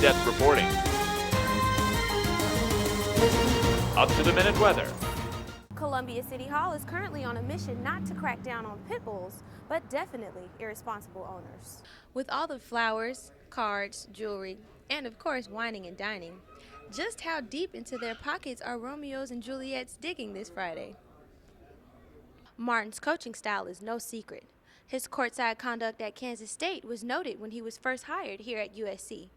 in-depth reporting. Up-to-the-minute weather. Columbia City Hall is currently on a mission not to crack down on pit bulls, but definitely irresponsible owners. With all the flowers, cards, jewelry, and of course wining and dining, just how deep into their pockets are Romeos and Juliets digging this Friday? Martin's coaching style is no secret. His courtside conduct at Kansas State was noted when he was first hired here at USC.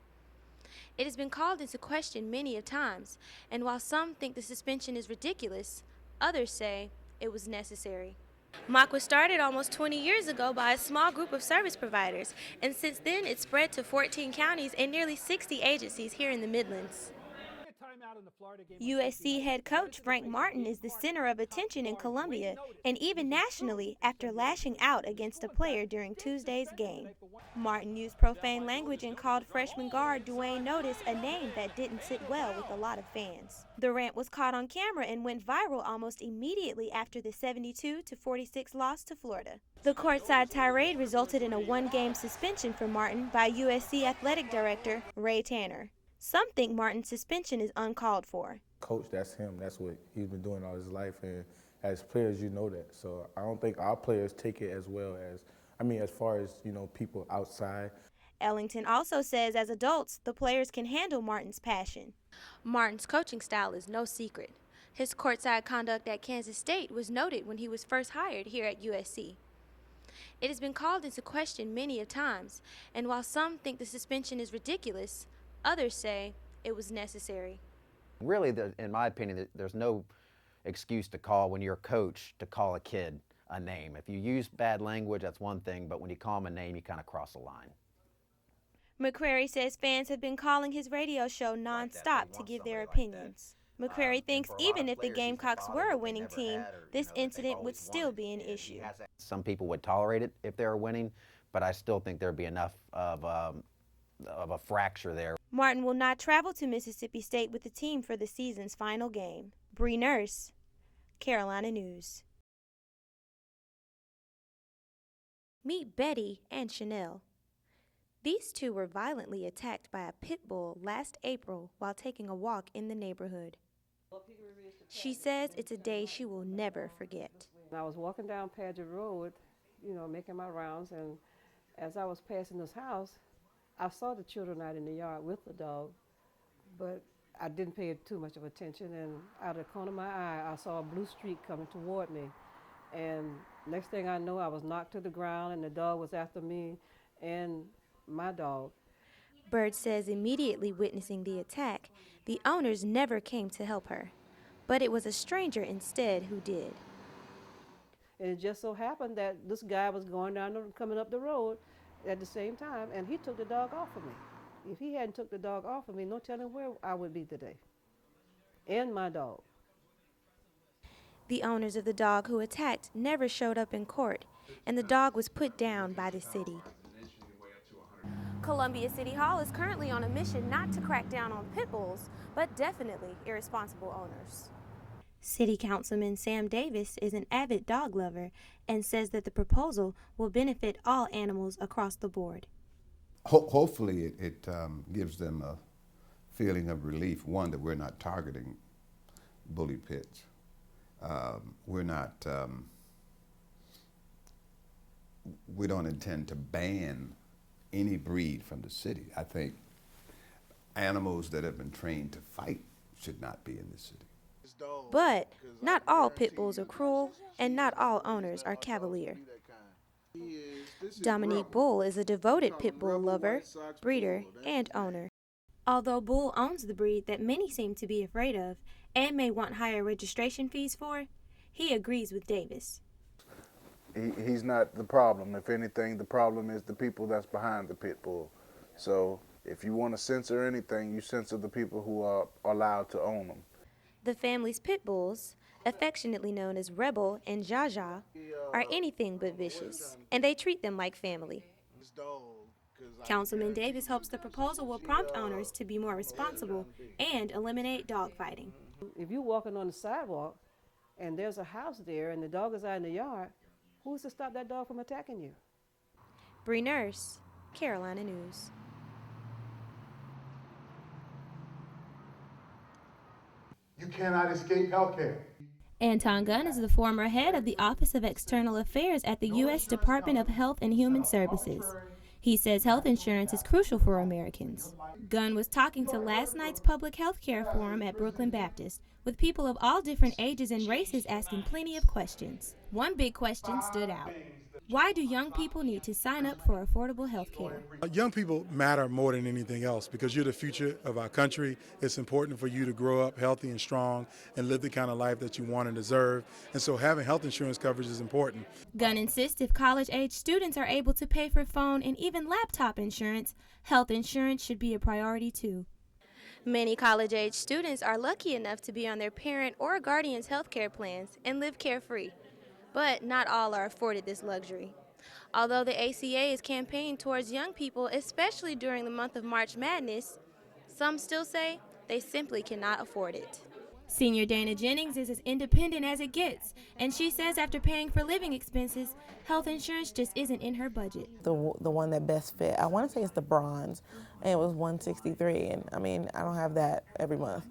It has been called into question many a times, and while some think the suspension is ridiculous, others say it was necessary. Mock was started almost 20 years ago by a small group of service providers, and since then it's spread to 14 counties and nearly 60 agencies here in the Midlands. USC head coach Frank Martin is the center of attention in Columbia and even nationally after lashing out against a player during Tuesday's game. Martin used profane language and called freshman guard Dwayne Notice a name that didn't sit well with a lot of fans. The rant was caught on camera and went viral almost immediately after the 72-46 loss to Florida. The courtside tirade resulted in a one-game suspension for Martin by USC athletic director Ray Tanner. Some think Martin's suspension is uncalled for. Coach, that's him. That's what he's been doing all his life, and as players, you know that. So I don't think our players take it as well as, as far as, people outside. Ellington also says as adults, the players can handle Martin's passion. Martin's coaching style is no secret. His courtside conduct at Kansas State was noted when he was first hired here at USC. It has been called into question many a times, and while some think the suspension is ridiculous, others say it was necessary. Really, in my opinion, there's no excuse to call, when you're a coach, to call a kid a name. If you use bad language, that's one thing, but when you call him a name, you kind of cross the line. McCrary says fans have been calling his radio show nonstop to give their opinions. McCrary thinks even if the Gamecocks were a winning team, this incident would still be an issue. Some people would tolerate it if they were winning, but I still think there'd be enough of a fracture there. Martin will not travel to Mississippi State with the team for the season's final game. Brie Nurse, Carolina News. Meet Betty and Chanel. These two were violently attacked by a pit bull last April while taking a walk in the neighborhood. She says it's a day she will never forget. I was walking down Padgett Road, making my rounds, and as I was passing this house, I saw the children out in the yard with the dog, but I didn't pay too much of attention, and out of the corner of my eye, I saw a blue streak coming toward me. And next thing I know, I was knocked to the ground, and the dog was after me and my dog. Bird says immediately witnessing the attack, the owners never came to help her, but it was a stranger instead who did. And it just so happened that this guy was coming up the road at the same time, and he took the dog off of me. If he hadn't took the dog off of me, no telling where I would be today. And my dog. The owners of the dog who attacked never showed up in court, and the dog was put down by the city. Columbia City Hall is currently on a mission not to crack down on pit bulls, but definitely irresponsible owners. City Councilman Sam Davis is an avid dog lover and says that the proposal will benefit all animals across the board. Hopefully it gives them a feeling of relief, one, that we're not targeting bully pits. We don't intend to ban any breed from the city. I think animals that have been trained to fight should not be in the city. But not all pit bulls are cruel, and not all owners are cavalier. Dominique Bull is a devoted pit bull lover, breeder, and owner. Although Bull owns the breed that many seem to be afraid of and may want higher registration fees for, he agrees with Davis. He's not the problem. If anything, the problem is the people that's behind the pit bull. So if you want to censor anything, you censor the people who are allowed to own them. The family's pit bulls, affectionately known as Rebel and Jaja, are anything but vicious, and they treat them like family. Councilman Davis hopes the proposal will prompt owners to be more responsible and eliminate dog fighting. If you're walking on the sidewalk and there's a house there and the dog is out in the yard, who's to stop that dog from attacking you? Brie Nurse, Carolina News. You cannot escape healthcare. Anton Gunn is the former head of the Office of External Affairs at the U.S. Department of Health and Human Services. He says health insurance is crucial for Americans. Gunn was talking to last night's public health care forum at Brooklyn Baptist, with people of all different ages and races asking plenty of questions. One big question stood out. Why do young people need to sign up for affordable health care? Young people matter more than anything else because you're the future of our country. It's important for you to grow up healthy and strong and live the kind of life that you want and deserve. And so having health insurance coverage is important. Gunn insists if college-age students are able to pay for phone and even laptop insurance, health insurance should be a priority too. Many college-age students are lucky enough to be on their parent or guardian's health care plans and live carefree. But not all are afforded this luxury. Although the ACA is campaigning towards young people, especially during the month of March Madness, some still say they simply cannot afford it. Senior Dana Jennings is as independent as it gets, and she says after paying for living expenses, health insurance just isn't in her budget. The one that best fit, I want to say it's the bronze, and it was $163, and I mean, I don't have that every month.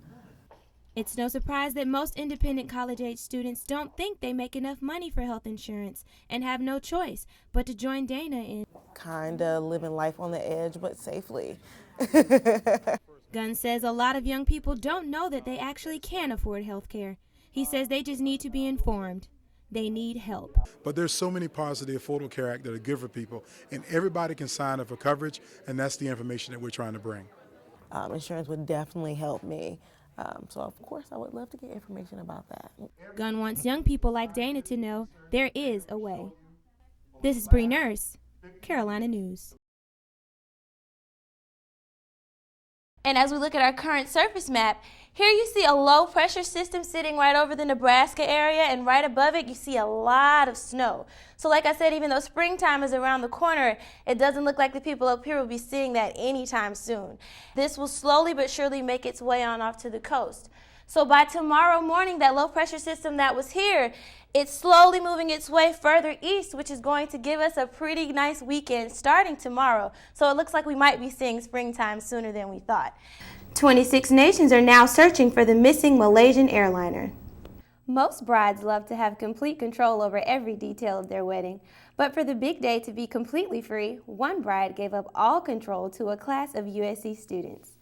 It's no surprise that most independent college-age students don't think they make enough money for health insurance and have no choice but to join Dana in Kinda living life on the edge, but safely. Gunn says a lot of young people don't know that they actually can afford health care. He says they just need to be informed. They need help. But there's so many parts of the Affordable Care Act that are good for people, and everybody can sign up for coverage, and that's the information that we're trying to bring. Insurance would definitely help me. So of course I would love to get information about that. Gunn wants young people like Dana to know there is a way. This is Brie Nurse, Carolina News. And as we look at our current surface map, here you see a low pressure system sitting right over the Nebraska area, and right above it you see a lot of snow. So like I said, even though springtime is around the corner, it doesn't look like the people up here will be seeing that anytime soon. This will slowly but surely make its way on off to the coast. So by tomorrow morning, that low pressure system that was here, it's slowly moving its way further east, which is going to give us a pretty nice weekend starting tomorrow. So it looks like we might be seeing springtime sooner than we thought. 26 nations are now searching for the missing Malaysian airliner. Most brides love to have complete control over every detail of their wedding. But for the big day to be completely free, one bride gave up all control to a class of USC students.